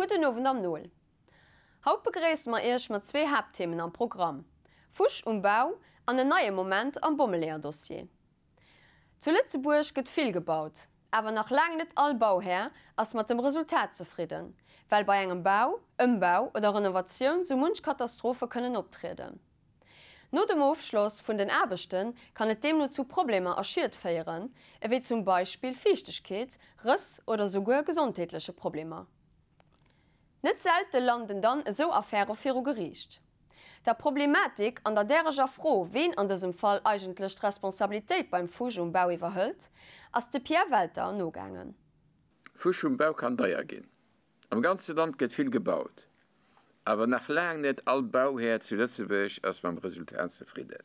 Guten Abend am Null. Heute begrüßen wir euch mit zwei Hauptthemen am Programm. Fuschumbau und einen neuen Moment am Bommeleer-Dossier. Zu Lützeburg wird viel gebaut, aber noch lange nicht all Bauherr ist mit dem Resultat zufrieden, weil bei einem Bau, Umbau oder Renovation so manche Katastrophen können auftreten. Nach dem Aufschluss von den Arbeiten kann es dem nur zu Problemen erschiert führen, wie zum Beispiel Feuchtigkeit, Riss oder sogar gesundheitliche Probleme. Nicht selten landen dann so Affären vor Gericht. Der Problematik, an der ich froh, wen in diesem Fall eigentlich die Responsabilität beim Fuschumbau überhält, ist der Pierre Welter nachgegangen. Fuschumbau kann teuer gehen. Am ganzen Land wird viel gebaut. Aber nach lang nicht all Bauherr zu Lützeburg ist beim Resultat zufrieden.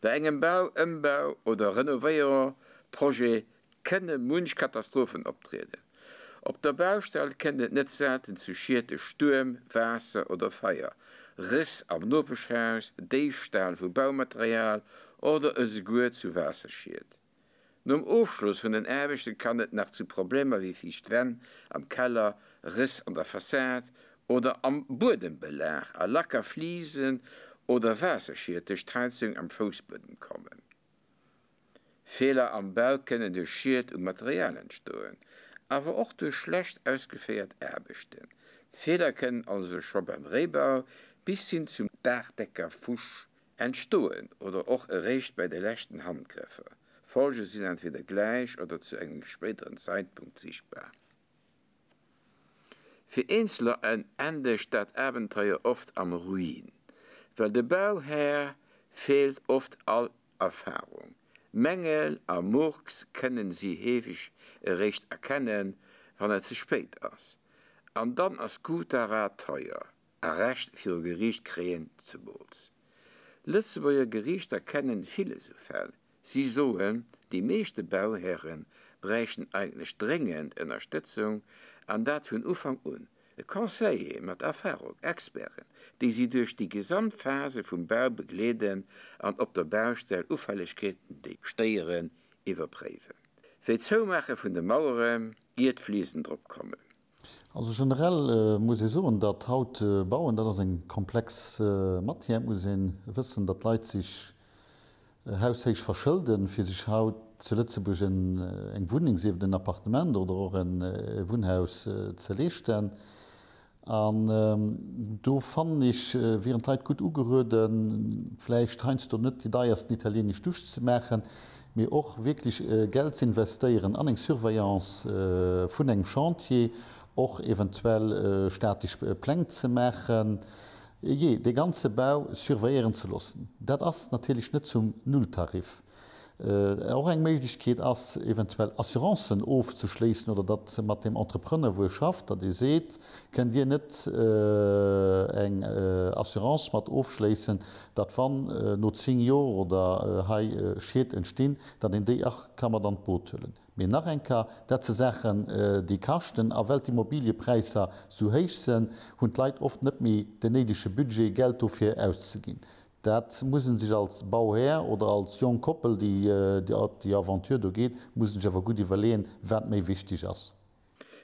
Bei einem Bau, Umbau oder Renovierungsprojekt können manche Katastrophen auftreten. Auf der Baustelle können nicht selten zu Schäden Sturm, Wasser oder Feuer, Riss am Notbeschhaus, Diebstahl von Baumaterial oder es gut zu Wasserschäden. Nach dem Aufschluss von den Arbeiten kann es noch zu Problemen wie Fichtwände am Keller, Riss an der Fassade oder am Bodenbelag, an Lackerfliesen oder Wasserschäden durch Heizung am Fußboden kommen. Fehler am Bau können durch Schäden und Material entstehen, aber auch durch schlecht ausgeführte Arbeiten. Fehler können also schon beim Reibau bis hin zum Dachdeckerfusch entstehen oder auch erreicht bei den letzten Handgriffen. Folgen sind entweder gleich oder zu einem späteren Zeitpunkt sichtbar. Für Einzelne endet das Abenteuer oft am Ruin, weil der Bauherr fehlt oft all Erfahrung. Mängel am Murks können sie häufig recht erkennen, wenn es zu spät ist. Und dann ist guter Rat teuer, ein Recht für Gericht kriegen zu wollen. Lützeburger Gerichte kennen viele so Fälle. Sie sagen, die meisten Bauherren bräuchten eigentlich dringend Unterstützung, und das von Anfang an. Conseiller mit Erfahrung, Experten, die sie durch die Gesamtphase vom Bau begleiten und auf der Baustelle Auffälligkeiten, die steuern, überprüfen. Für das Zumachen von den Mauern wird fließend drauf kommen. Also generell muss ich sagen, dass haut bauen, das ist ein komplex Materie, muss ich wissen, dass Leute sich haushaltlich verschulden, für sich haut zu Lützeburg ein Wohnung, ein Appartement oder auch ein Wohnhaus zu leisten. Und da fand ich, während Zeit gut angerührt, vielleicht heinst du nicht die Idee, erst Italienisch durchzumachen, mir auch wirklich Geld zu investieren an eine Surveillance von einem Chantier, auch eventuell statisch Pläne zu machen, den ganzen Bau surveillieren zu lassen. Das ist natürlich nicht zum Nulltarif. Auch eine Möglichkeit ist, eventuell Assuranzen aufzuschließen oder das mit dem Entrepreneur, wo ihr schafft, dass ihr seht, könnt ihr nicht eine Assurance mit aufschließen, dass wenn noch 10 Jahre oder Schäden entstehen, dann in die auch kann man dann beurteilen. Mir nach einmal, das zu sagen, die Kosten, auch weil die Immobilienpreise so hoch sind, und Leute oft nicht mehr das nötige Budget Geld dafür auszugeben. Das müssen sich als Bauherr oder als junge Koppel, die Aventur da geht, müssen sich aber gut überlegen, was mir wichtig ist.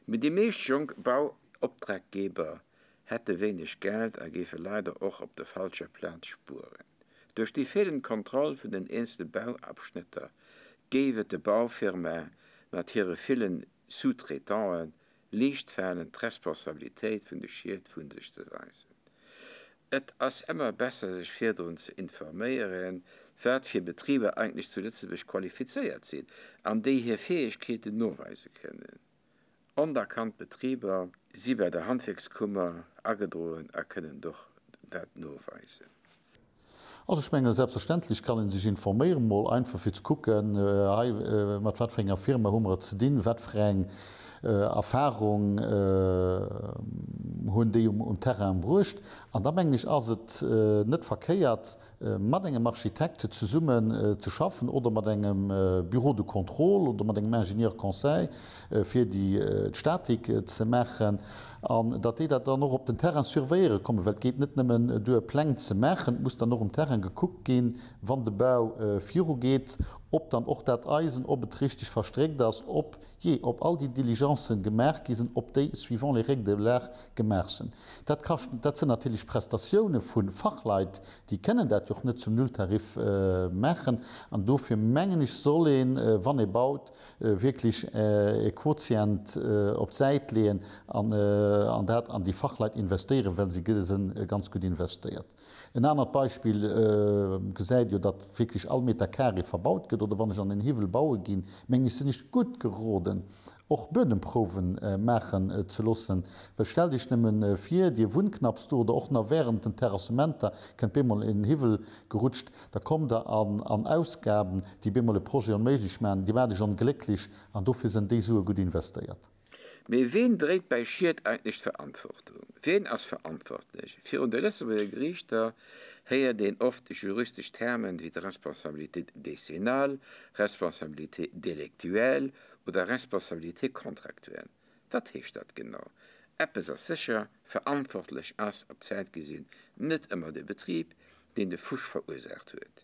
Mit den meisten Bauauftraggeber hätte wenig Geld, geben leider auch auf der falschen Platz Spuren. Durch die fehlende Kontrolle von den ersten Bauabschnitten geben die Baufirma mit ihren vielen Sous-Traitants leichtfällig die Responsabilität von der Schäden von sich zu weisen. Es ist immer besser, sich für uns zu informieren, wer für Betriebe eigentlich zu Lützeburg qualifiziert sind, an die hier Fähigkeiten nachweisen können. Unerkannte Betriebe, sie bei der Handwerkskammer angedroht, können doch das nachweisen. Also ich meine, selbstverständlich kann sich informieren, mal einfach zu gucken, mit was für einer Firma haben wir zu dienen, was für eine Erfahrung haben die Terrain braucht. Und da denke ich, ist es nicht verkehrt, mit einem Architekten zusammen zu schaffen oder mit einem Büro de Contrôle oder mit einem Ingenieurconseil für die Statik zu machen. Und dass die das dann noch auf den Terrain surveillieren kommen, weil es geht nicht nur durch Pläne zu machen, muss dann noch im Terrain geguckt gehen, wann der Bau führen geht, ob dann auch dat Eisen ob het richtig verstreckt das ob all die Diligenzen gemerk sind ob die suivant les règles de l'art gemerken dat sind natürlich Prestationen von Fachleit die kennen dat doch nicht zum Nulltarif machen an dafür mengen ich soll wann baut wirklich Quotient op Seite lehen an die Fachleit investieren wenn sie sind ganz gut investiert. Ein anderes Beispiel gesagt ja, dat wirklich all mit der Kari verbaut geht oder wann ich an den Hivel bauen gehen, meng ich sie nicht gut geraten, auch Bödenproven machen zu lassen. Bestell dich nimmen vier, die Wundknappst oder auch noch während den Terrassementer kennt Bimmel in den Hivel gerutscht, da kommt er an Ausgaben, die Bimmel Projekt möglich machen, die werden schon glücklich und dafür sind die so gut investiert. Me wen dreht bei Schiert eigentlich Verantwortung? Wen als verantwortlich? Für der Lissabonner Gerichter her den oft juristisch Termen wie Responsabilität décennale, Responsabilität delictuelle oder Responsabilität kontraktuell. Was heißt das genau? Etwas ist sicher verantwortlich als auf Zeit gesehen nicht immer der Betrieb, den der Fusch verursacht wird.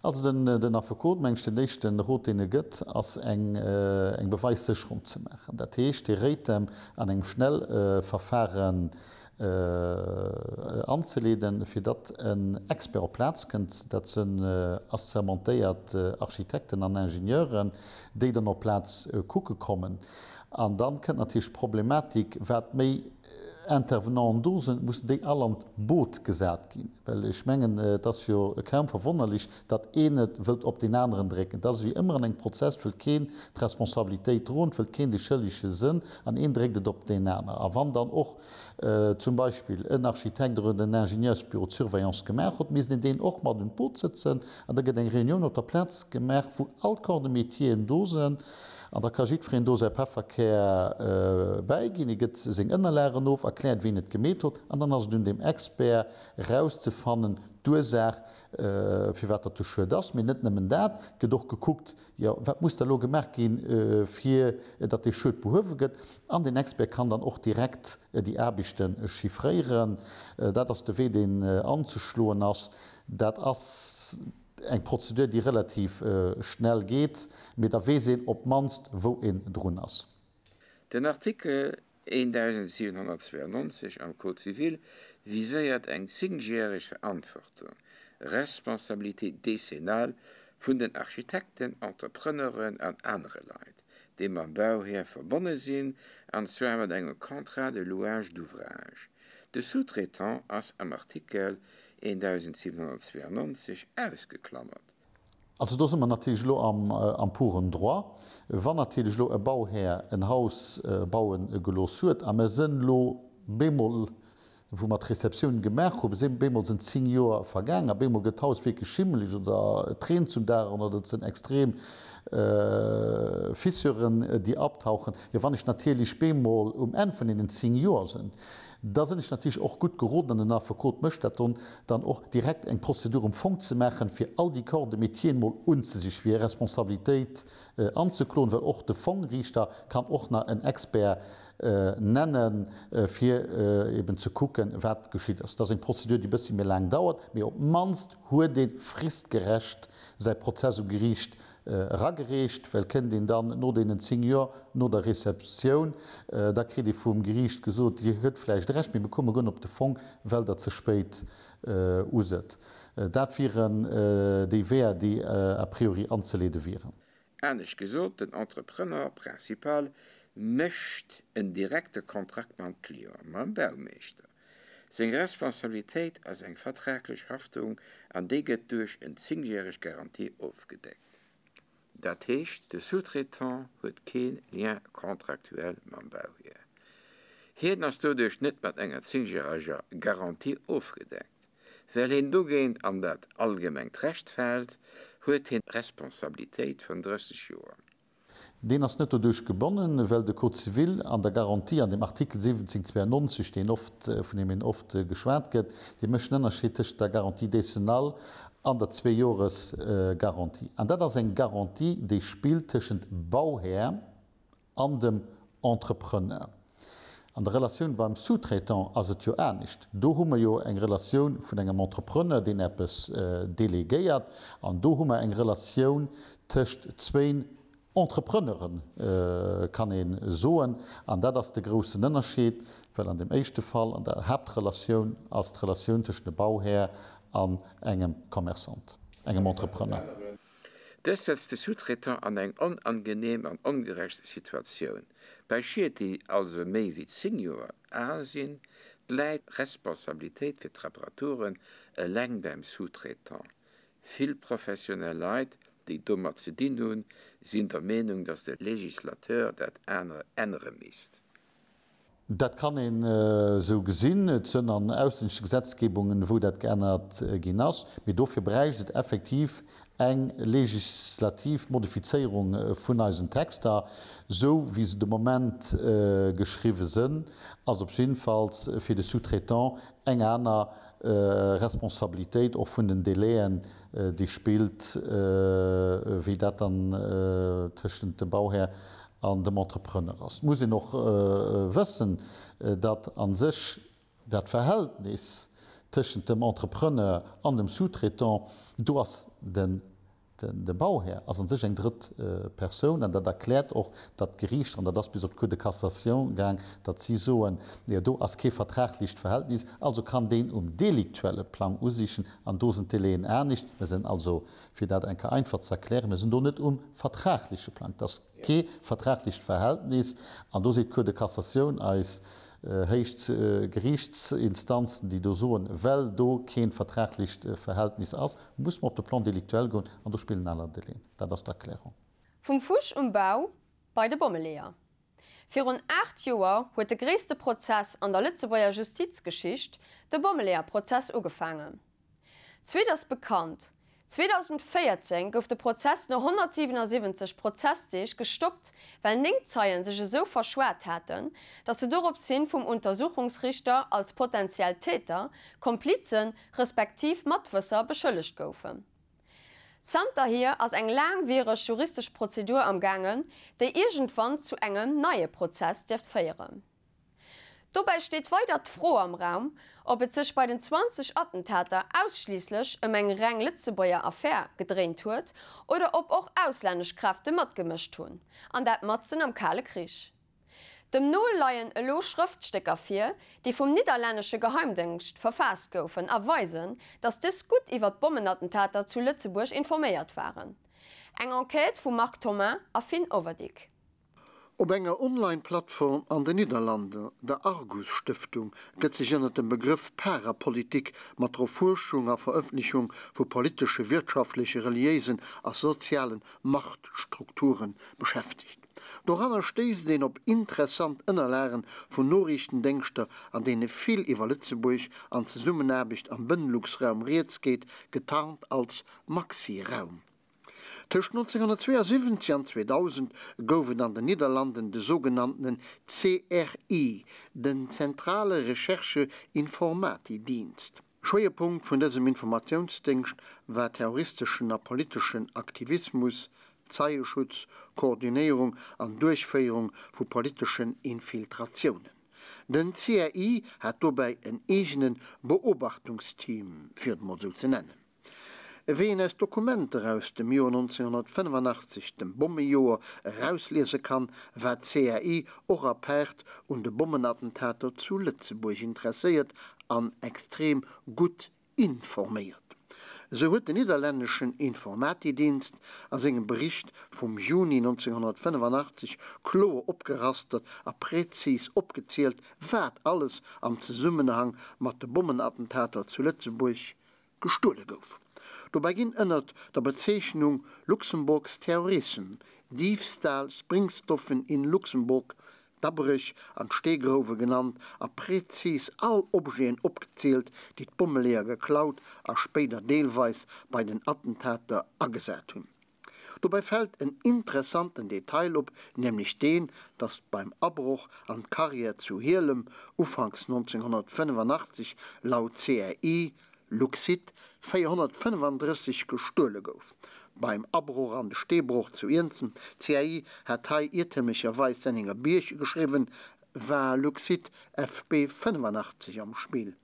Also den Affekot mengg den nächsten Rotine gëtt ass eng Beweissicherung zu machen. Dat heißt, die Rätem an eng schnell Verfahren anzuleden, fir dat en Expertplatz kënnt, dat sind assermentéiert Architekten an Ingenieuren, déi dann op Platz kucke kommen. An dann kënnt natürlich Problematik wat méi Intervenant dosen muss déi all an Boot gesät gin. Well ich menggen dat jo kaum verwunderlich, dat eenet wild op den anderen drecken. Dat wie immer an eng Prozess will keen d'Responsabilitéit rund, will keen de schëllliche Sinn an een dregget op den Äner. A wann dann och zum Beispiel en Architekt oder den Ingenieursbüro Surveillance gemerk hat, mis den och mat den Boot sitzen, an der gët eng Reunion op der Platz gemerk, wo all Korps de Metieren dosen, an der Kajitfried do se Perverkehr beigin, gët seg ënnerlären of, erklärt wie net gemet hat, an dann ass dun dem Expert rauszufannen, Dursach fir wat du schu das mir net nemmmen dat gedoch geguckt ja wat muss der lo gemerk gin fir dat de Schuld behowe gëtt an den Expert kann dann och direkt die Erbichten chiffrieren dat ass de we den anzuschloen ass dat ass eng Prozedur die relativ schnell geht mit der Wesinn op manst wo en Drun ass. Den Artikel 1792 am Code Zivil viséiert eng 10-jährige Verantwortung, Responsabilität décennale vun den Architekten, Entrepreneuren an andere Leiit, die man Bauherr verbonnen sinn an zwermet engem Contrat de louage d'ouvrage. De sous-traitant ass am Artikel 1792 ausgeklammert. Also da sind wir natürlich am puren Droit. Wann natürlich ein Bauherr ein Haus bauen gelos wird, aber sind bemol, wo man Rezeption gemerkt haben, sind bemol sind 10 Jahre vergangen, bemol getauscht wirklich schimmelig oder Tränen zu da oder das sind extrem Fissuren, die abtauchen. Ja, wenn ich natürlich bemol Ende von den 10 Jahren sind. Da sind ich natürlich auch gut geraten an den Verkot möchte dann auch direkt eng Prozedur Fond zu machen für all die Korps de Metier mal sich für Responsabilität anzuklonen, weil auch der Fondsrichter kann auch nach einen Expert nennen für eben zu gucken, was geschieht. Das ist eine Prozedur, die ein bisschen mehr lang dauert, aber ob manst hue den fristgerecht sein Prozess Gericht ragerecht, weil kennt den dann no den Senior no der Rezeption da krieg ich vum Gericht gesot, die huet vielleicht recht mir bekomme gonn op de Fond, weil dat ze spät uset. Dat viren die wer die a priori anzulede wären. Ähnlich gesot den Entrepreneur principal mecht en direkte Kontrakt man Klient, man Baumeester. Seg Responsabilitéit as eng verträglich Haftung an deget durch en 10-jährig Garantie aufgedeckt. Dat hecht de sous-traitant huet geen lien kontraktuell man Bauherr. Heden ass dodurch net mat enger 10-jähriger Garantie aufgedeckt. Well hin dogéint an dat allgemengt recht fällt, huet hin Responsabilitéit vun 30 Joer. Den ass net durchgebonnen, well de Code Zivil an der Garantie an dem Artikel 1792 den oft vun dem oft geschwert gëtt, Di mech ënnerschetech der Garantie décennale an der 2 Jahres Garantie. An dat ass eng Garantie déi spielt tschen Bauherr an dem Entrepreneur. An der Relation beim Sous-Traitant as et jo ernstcht. Do hummer jo eng Relation vun engem Entrepreneur, den Appppes delegéiert, an do hummer eng Relation tcht zween Entrepreneuren kann en soen, an dat ass de grossen Nënnerscheet, well an dem échte Fall an der Hauptrelation als d' Relation tech de Bauherr an engem Kommersant, engem Entrepreneur. Das setzt de Sous-Traitant an eng unangenehm an ungerechte Situationun. Bei Schieti also méi wie Senior Asien läit Responsabiltäit fir Reparaturen eleng beim Sous-Traitant. Vill professionell Leiit, die dummer ze dien hun, sind der Meinung, dass der Legislateur dat enere misst. Dat kann en so gesinn zun an ausländische Gesetzgebungen, wo dat geändert gin ass, wie dofir bereicht et effektiv eng Legislativmodifizierung vun eisen Texter, so wie se de moment geschriwe sinn, as op jedenfalls fir de Sous-Traitant eng aner Responsabilitéit och vun den Deleen, die spielt wie dat dann tschen de Bauherr an dem Entrepreneur ass. Muss ich noch wëssen, dat an sech dat Verhältnis tschen dem Entrepreneur an dem Sous-Traitant do ass den Bauherr as an sech eng dritt Person, an dat erklärt och dat Gericht an das bis op Cour de Cassation gang, dat sie soen do ass ke vertraglicht Verhältnis, also kann den deliktuelle Plan usichen an dosen Teleen ernstcht. Wir sind also fir dat enke einfach zu erklären, wir sind do net vertragliche Plan. Das ke vertraglicht Verhältnis an do se Cour de Cassation als heicht Gerichtsinstanzen, die do soen well do kein vertraglicht Verhältnis ass, muss man op de Plan deliktuell goen an der spielen aller Deleen. Dat ist d'Erklärung. Vom Fusch und Bau bei de Bommeleer. Für rund 8 Joer huet de gréste Prozess an der Lützebauer Justizgeschicht de Bommeleer-Prozess ugefangen. Zweiters bekannt. 2014 gouf der Prozess no 177 Prozessdeeg gestoppt, weil Ningzeien sich so verschwert hätten, dass sie dorop sinn vom Untersuchungsrichter als potenziell Täter, Komplizen respektiv Matwisser beschuldigt goufen. Zter hier als eng langwierig juristisch Prozedur am Gangen, der irgendwann zu engem neue Prozess dürft feieren. Dabei steht weiter froh am Raum, ob es sich bei den 20 Attentäter ausschließlich eng Rang Litzebauer Affaire gedreht wird oder ob auch ausländische Kräfte mitgemischt tun, an dat Matzen am Kalle Krieg. Dem Null leiien elo Schriftstecker fir, die vom niederländische Geheimdienst verfasst goufen, erweisen, dass dis gut iwwer Bombenattentäter zu Lützeburg informiert waren. Eng Enquete vu Marc Thomas a Finn Overdick. Op enger Online-Plattform an den Niederlande, der Argus-Stiftung, gëtt sich ënner dem Begriff Parapolitik mat der Forschung a Veröffentlichung vu politische, wirtschaftliche, religiösen a sozialen Machtstrukturen beschäftigt. Doranner stees den op interessant ënnerlären vun Norrichtendenkster, an dee viel iwwer Lützeburg an ze Summenerbicht am Benelux-Raum Reets geht, getarnt als Maxi-Raum. Zwischen 1972 und 2000 goufen an den Niederlanden de sogenannten CRI, den Zentrale Recherche Informatiedienst. Schwerpunkt von diesem Informationsdienst war terroristischen und politischen Aktivismus, Zeitschutz, Koordinierung und Durchführung von politischen Infiltrationen. Den CRI hat dabei ein eigenes Beobachtungsteam, für mal so zu nennen. Wen es Dokumente aus dem Jahr 1985, dem Bombenjahr, herauslesen kann, war CRI auch apart und de Bombenattentäter zu Lützeburg interessiert an extrem gut informiert. So hat der niederländischen Informatiedienst als engem Bericht vom Juni 1985 klar abgerastet und präzis abgezählt, was alles am Zusammenhang mit den Bombenattentäter zu Lützeburg gestohlen gouf. Dabei ging ändert der Bezeichnung Luxemburgs Terrorismus, Diebstahl, Sprengstoffen in Luxemburg, Dabrich an Stegrove genannt, a präzis all Objekte abgezählt, die die Bommeleer geklaut, a später Deelweis bei den Attentätern angesagt haben. Dabei fällt ein interessanten Detail auf, nämlich den, dass beim Abbruch an Karriere zu Heerlem, anfangs 1985, laut CRI, Luxit 435 gestohlen gouf. Beim Abbruch an den Stehbruch zu Irnzen, CRI hat irrtümlicherweise seine Birche geschrieben, war Luxit FB85 am Spiel.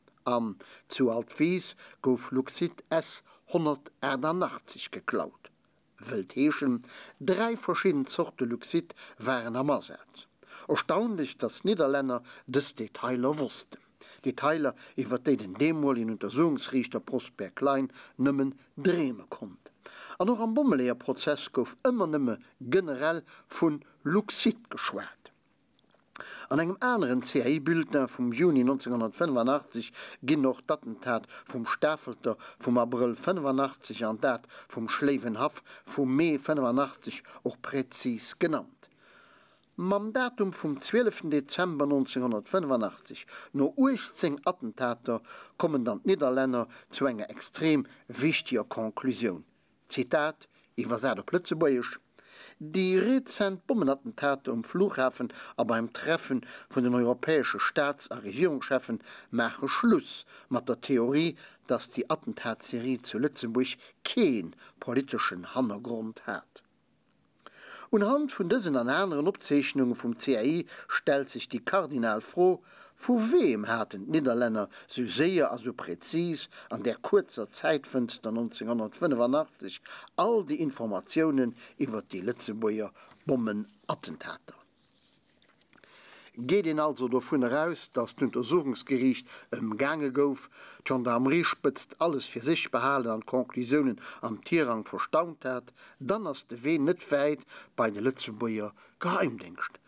Zu Altwies gouf Luxit S180 geklaut. Weltheeschen 3 verschiedene Sorte Luxit waren am Einsatz. Erstaunlich, dass Niederländer des Detailer wussten. Detailer, iwwer de den demoligen Untersuchungsrichter Prosper Klein nëmmen dreeme konnte. An noch am Bummeleerprozess gouf immer nëmme generell vun Luxit geschwert. An engem anderen CI-Bildner vom Juni 1985 ginn noch d'Attentat vom Staffelter vom April 85 an dat vom Schlevenhaf vom Mai 85 auch präzis genannt. Mam Datum vom 12. Dezember 1985 no 18 Attentater kommen dann Niederländer zu enger extrem wichtiger Konklusion. Zitat, iwwer se der Plötzebäisch: Die rezent Bombenattentate Flughafen aber beim Treffen von den europäischen Staats- und Regierungschefen machen Schluss mit der Theorie, dass die Attentatserie zu Lützenburg keinen politischen Hintergrund hat. Anhand von diesen und anderen Abzeichnungen vom CAI stellt sich die Kardinal froh, von wem hatten Niederländer so sehr also präzis an der kurzer Zeitfenster 1985 all die Informationen über die Lützenburger Bombenattentate. Geht ihn also davon heraus, dass das Untersuchungsgericht im Gange gouf, die Gendarmerie spitzt alles für sich behalten an Konklusionen am Tierrang verstaunt hat, dann ist der Weg nicht weit bei der Lützenburger Geheimdienst.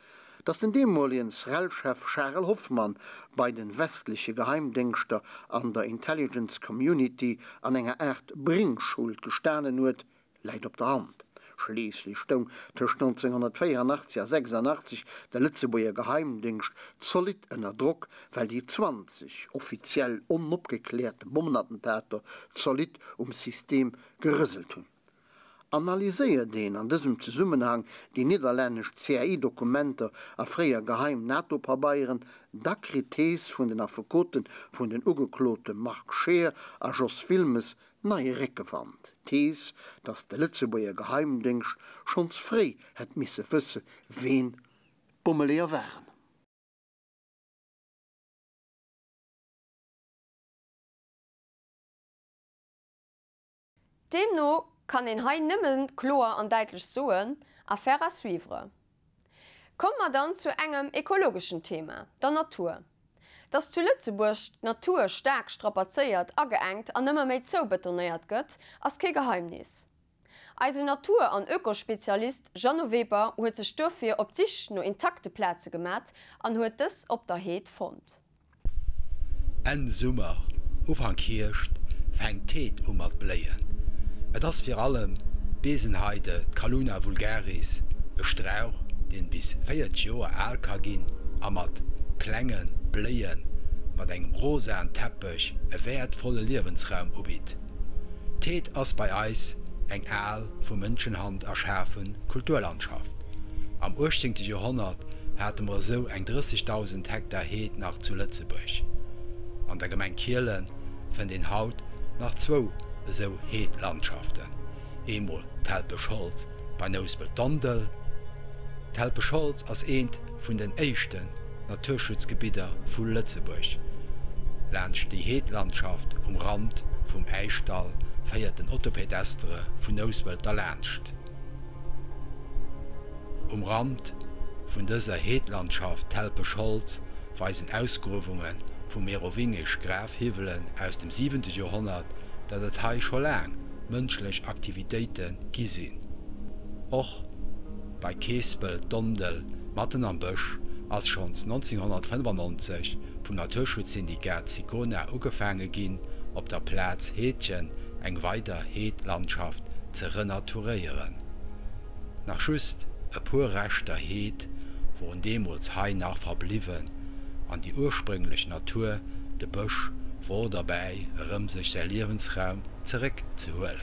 Dass den demoligen Srel-Chef Charles Hoffmann bei den westlichen Geheimdiensten an der Intelligence Community an einer Art Bringschuld gestanden wird, liegt auf der Hand. Schließlich stand zwischen 1984 und 1986 der Lützenburger Geheimdienst solid unter Druck, weil die 20 offiziell unabgeklärten Bombenattentate solid System gerüsselt haben. Analysiere den an diesem Zusammenhang die niederländischen CAI-Dokumente a freier geheim NATO-Pabeieren, da Kritis von den Affokoten von den ugekloten Mark Scheer a Jos Filmes neue Reckewandt. Thies, dass der Lützenburger Geheimdienst schon frei het misse wissen, wen Bummeleer waren. Demno kann en hai nimmen chlor an deitlich soen affaire à suivre. Kommen wir dann zu engem ökologischen Thema, der Natur. Dass zu Lützeburg Natur stark strapazeiert, angeengt an immer méi zo betoniert gëtt, ass ke Geheimnis. Als Natur- an Ökospezialist Jean Weber huet sech dofir op sich no intakte Plätze gemat an huet es op der Heet fand. En Summer, Ufang Hirscht, fängt Teet mat Bleien. Et ass fir allem Besenheide, Caluna vulgaris, e Strauch, den bis 4 Joer alt ka ginn, a mat Klängen, Bleien, mat engem rosaen Teppech e wertvolle Lebensraum ubit. Teet ass bei Eis eng Äl vu Mënschenhand erschärfen Kulturlandschaft. Am 18. Jahrhundert hätte man so eng 30.000 Hektar Heet nach zu Lützeburg. An der Gemeinde Kirlen fand den Haut nach 2 so Heetlandschaften. Einmal Telpe-Scholz bei Neusbel-Dondel. Telpe-Scholz als eent von den ersten Naturschutzgebieten von Lützeburg. Längs die Heetlandschaft umrand vom Eistall feiert den Autopedestre von Neusbel der Länst. Umrand von dieser Heetlandschaft Telpe-Scholz weisen Ausgrabungen von merowingisch Grafhevelen aus dem 7. Jahrhundert, dat het Hai schon lang menschliche Aktivitäten gesehen. Auch bei Keespel, Dondel, Matten am Bösch, als schon 1995 vom Naturschutzzyndikat Sikona angefangen ging, auf der Platz Heetchen eng weiter Heetlandschaft zu renaturieren. Nach just ein paar Rester Heet, wo in demals Hai nach verblieben, an die ursprüngliche Natur, der Bösch, war dabei, sich sein Lebensraum zurückzuholen.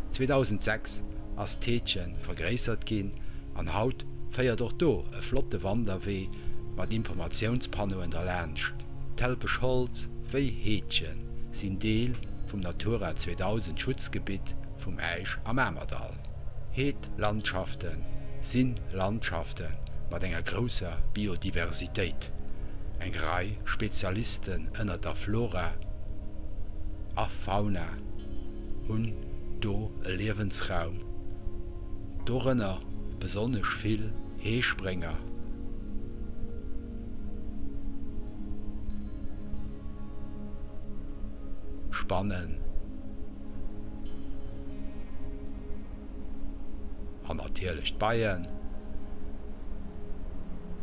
2006 als Tätchen vergrößert ging, an Haut feiert doch do eine flotte Wanderweg mit Informationspanoen der Länst. Telpe-Scholz wie Hätchen sind Teil vom Natura 2000 Schutzgebiet vom Eich am Emmerdal. Heetlandschaften sind Landschaften, mat enger grosser Biodiversitéit. Eng Rei Spezialisten ënner der Flora a Fauna hun do e Lebensraum. Dorënner besonnech vill Heesprenger. Spannen an natierlich Bayern.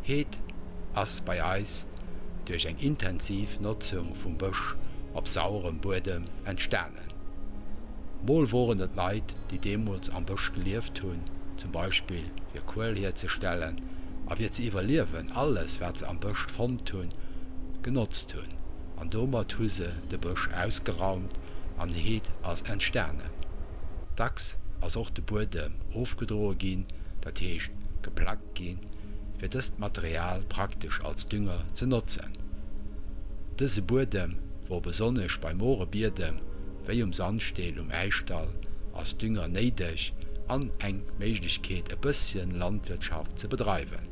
Heet ass bei Eis durch eng intensiv Nutzung vum Bësch op saurem Bodem entstanden. Mol waren et Leiit, die Demos am Bësch gelieft hunn, zum Beispiel fir Kohl herzustellen, a wie ze iwwerliewen alles wat ze am Bësch fand hunn, genutzt hunn. An dommer huse de Bësch ausgeraumt an de Heet as entstanden. Dacks as och de Bodem aufgedrohe gin, dat heecht geplagt gin, fir dëst Material praktisch als Dünger ze nutzen. Dëse Bodem wo besonnech bei Moorebierdem wéi Sandsteel Eistall als Dünger neidech an eng Méiglichkeet e bëssien Landwirtschaft ze betreiben.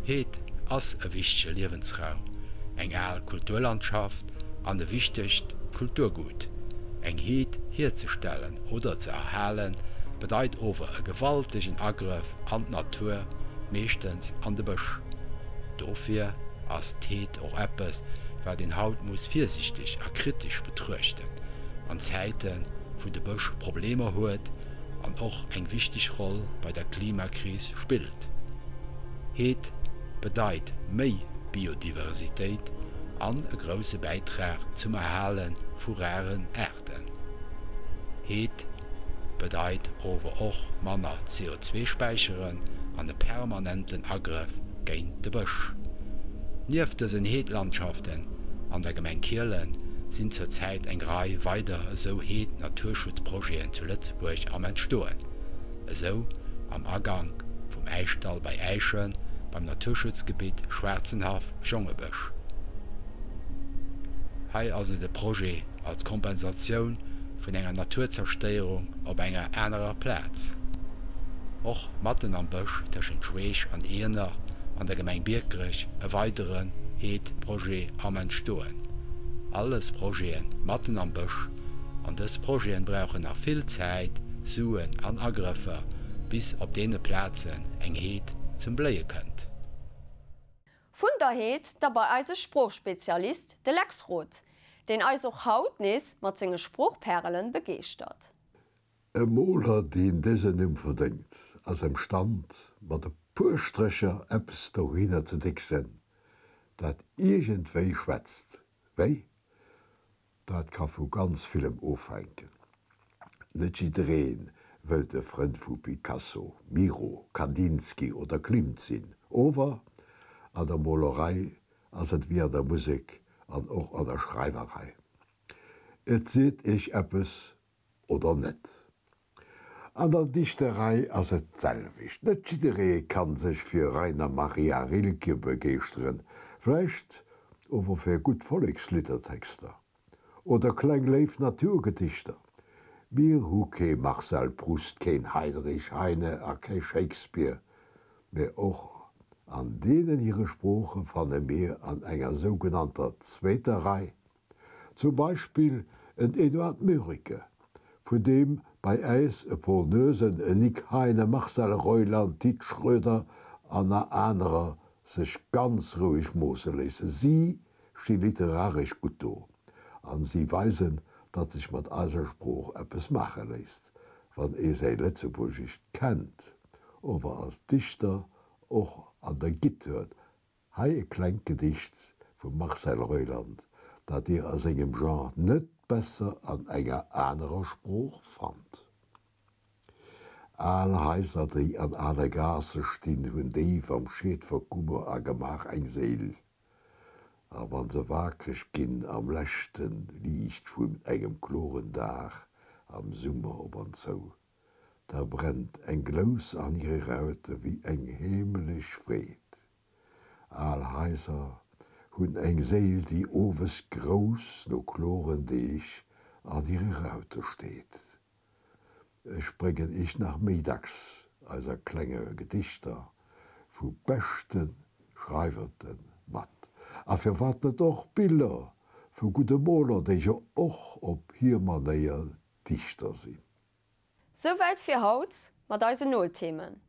Heet ass e wichtege Lebensraum, eng Kulturlandschaft an de wichtigcht Kulturgut. Eng Heet herzustellen oder ze erhalen bedeit over e gewaltigen Angriff an d Natur, meeschtens an de Bësch. Dofir ass d'Heet och Appes, wer den Haut muss vorsichtig a kritisch betruchten, an Zeiten wo de Bësch Probleme huet an och eng wichtig Roll bei der Klimakrise spielt. Heet bedeit méi Biodiversität an e grosse Beitrag zum Erhalen vu raren Erden. Heet bedeit over och Manner CO2 speicheren an de permanenten Angriff géint de Bësch. Nief dësen Heetlandschaften an der Gemeng Kirlen sind zurzeit eng Rei weiter so Heet Naturschutzprojekten zu Lützburg am entstoen. So am Ergang vom Eistall bei Eichen beim Naturschutzgebiet Schwarzenhaf Dschungelbösch. Hei also de Projekt als Kompensation vun enger Naturzersteierung op enger enrer Platz. Och Matten am Bësch tschen Schweech an Ener an der Gemeng Birkrich e weiteren Heetprojekt am entstoen. Alles Projekten Matten am Bësch an des Projekten brauchen nach viel Zeit, Suen an Ergriffe, bis op dene Plätzen eng Heet zum Bléie kënnt. Vun der Heet dabei eise Spruchspezialist de Lexroth, den eis och hautnis mat zinge Spruchperlen begeert. E Moler, den dësen ëm verdenkt, ass em Stand mat de Purstrecher Apps do hinner ze dick sinn, dat irgendwéi schwätzt. Wéi? Dat ka vu ganz vielem ofhänken. Net iedereen wëlt de Frend vu Picasso, Miro, Kandinsky oder Klimt sinn. Over an der Molerei ass et wie an der Musik an och an der Schreiberei. Et seet ich Appes oder net. An der Dichterei ass et selwicht. Net iedereen kann sich fir Rainer Maria Rilke begeeren, vielleicht over fir gut Volkslittertexter oder klengleif Naturgedichter. Mir huke Marcel Proust, kein Heinrich Heine, a kein Shakespeare, mir och an denen ihre Sprache fanne mir an enger sogenannter zweiter Reihe. Zum Beispiel en Eduard Mörike, von dem bei Eis e Polnösen en Nick Heine, Marcel Reuland, Tit Schröder an a anderer sich ganz ruhig Mose lese. Sie schien literarisch gut do. An sie weisen, dat sich mat Eiserspruch etwas machen lässt, wann sei Letzeburgicht kennt, oder als Dichter auch an der Git hört. Hei Kleingedicht von Marcel Reuland, dat als engem Genre net besser an enger anderer Spruch fand. All heiser die an alle Gase stehen hun die vom Scheet vor Kummer a Gemach eng Seel. Aber an se wakrig ginn am Lächten liicht vum engem kloren Dach am Summer op an Zou. Da brennt eng Glous an ihre Raute wie eng himmlisch Fred. All heiser hunn eng Seel, die owes groß no kloren Deich an ihre Raute steht. Springen ich nach Midags als klengere Gedichter vu bechten Schreiwerten mat. A fir wat net och Bilder vu gute Moler, déi jo och op hier manéier Dichter sinn. Soweit fir Haut mat eise Nullthemen.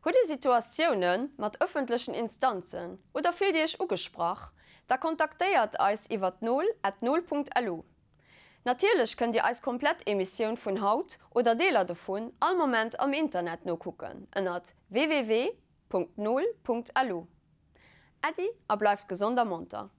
Hu de Situationioen mat öffentlichen Instanzen oder fil Dich ugesprach, da kontaktéiert eis iwwer 0@0.lu. Natierlech könnt Dir als Komplettemissionioun vun Haut oder Deler davon all moment am Internet no kucken ënnert www.0.lu. Ädi a bleif gesonder Monter.